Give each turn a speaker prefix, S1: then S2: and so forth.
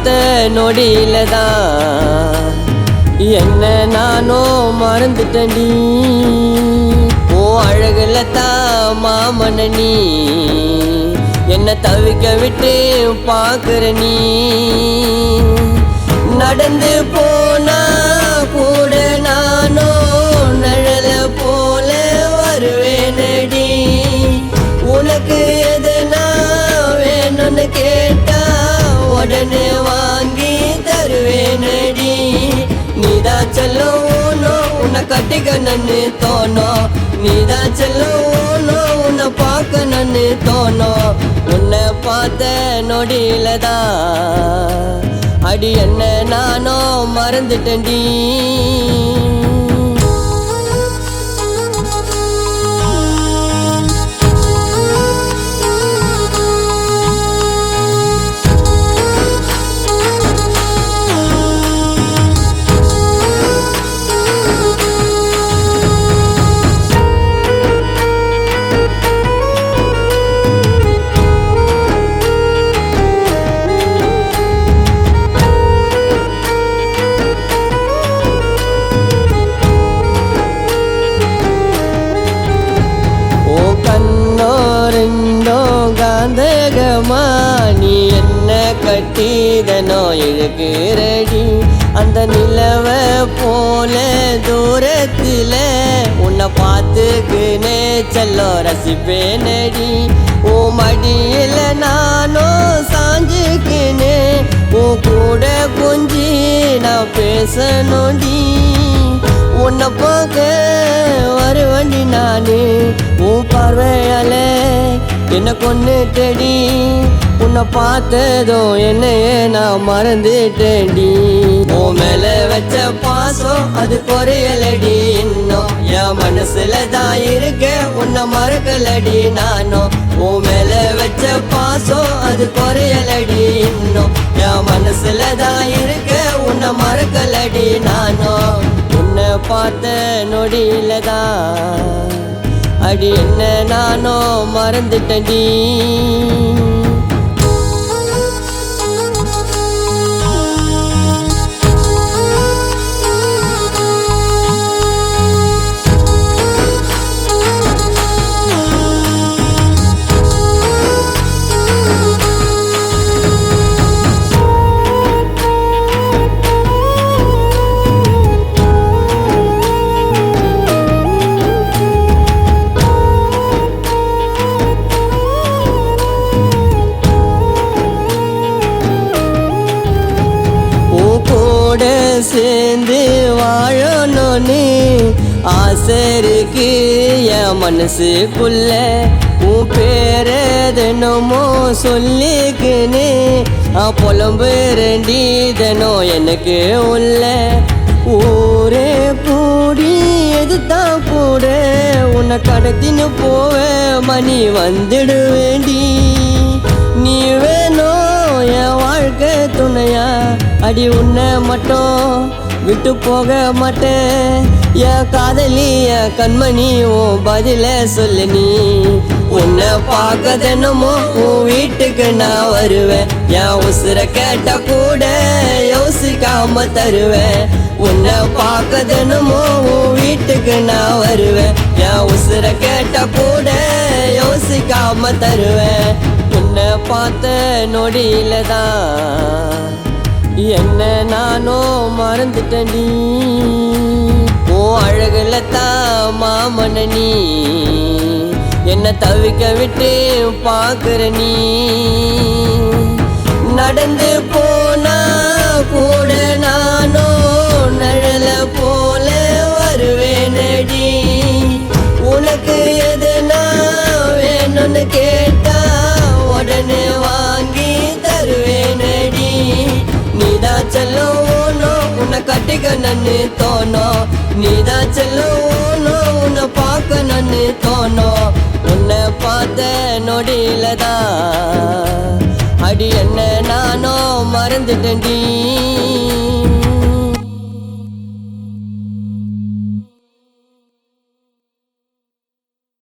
S1: பார்த்த நொடியில தான் என்ன நானும் மறந்துட்டேன்டி. ஓ அழகுல தான் மாமன நீ என்ன தவிக்க விட்டு பார்க்குற நீ. நடந்து போனா கூட நானும் நிழல போல வருவேனடி. உனக்கு எதுனா வேணும்னு கேட்டா உடனே வாங்கி தருவேனடி. நீதான் செல்லணும் உன்னை கட்டிக்கணும்னு தோணும். நீதான் செல்லணும் உன்னை பார்க்கணும்னு தோணும். உன்னை பார்த்த நொடியில தான் அடி என்ன நானும் மறந்துட்டேன்டி. காந்தகமா நீ என்ன கட்டிதனோ இழுக்கிறடி. அந்த நிலவை போல தூரத்தில் உன்னை பார்த்துக்குனே செல்லோ ரசிப்பேனடி. ஓ மடியில் நானும் சாஞ்சுக்குனே உன் கூட கொஞ்சி நான் பேசணும்டி. உன்னை பார்க்க வருவண்டி நானு உன் பார்வையால என்ன கொன்னுட்டடி. உன்னை பார்த்ததோ என்னையே நான் மறந்துட்டேன்டி. உன் மேல வச்ச பாசம் அது குறையலடி இன்னும் என் மனசுல தான் இருக்க உன்னை மறக்கலடி நானும். உன் மேல வச்ச பாசம் அது குறையலடி இன்னும் என் மனசுல தான் இருக்க உன்னை மறக்கலடி நானும். உன்னை பார்த்த நொடியில தான் அடி என்ன நானும் மறந்துட்டேன்டி. சேர்ந்து வாழணும்னு ஆசை இருக்கு என் மனசுக்குள்ள. உன் பேர தினமோ சொல்லிக்குன்னு புலம்புறண்டி தினம் எனக்கு உள்ள. ஊரே கூடி எதுதான் கூட உன்னை கடத்தின்னு போவ மணி வந்துடுவேண்டி. நீ வேணும் என் வாழ்க்கை துணையா அடி உன்னை மட்டும் விட்டு போக மாட்டேன். என் காதலி என் கண்மணி உன் பதில சொல்லு நீ. உன்னை பார்க்க தினமோ உன் வீட்டுக்கு நான் வருவேன். என் உசுர கேட்ட கூட யோசிக்காம தருவேன். உன்னை பார்க்க தினமோ உன் வீட்டுக்கு நான் வருவேன். என் உசுர கேட்ட கூட யோசிக்காம தருவேன். உன்னை பார்த்த நொடியில தான் என்ன நானும் மறந்துட்டேன்டி. ஓ அழகுல தான் மாமன நீ என்ன தவிக்க விட்டு பார்க்குற நீ. நடந்து போனா கூட நானும் நிழல போல வருவேனடி. உனக்கு எதுனா வேணும்னு கேட்டா உடனே வாங்கி தருவேனடி. நீதான் செல்லணும் உன்னை கட்டிக்கணும்னு தோணும். நீதான் செல்லணும் உன்னை பார்க்கணும்னு தோணும். உன்னை பார்த்த நொடியில தான் அடி என்ன நானும் மறந்துட்டேன்டி.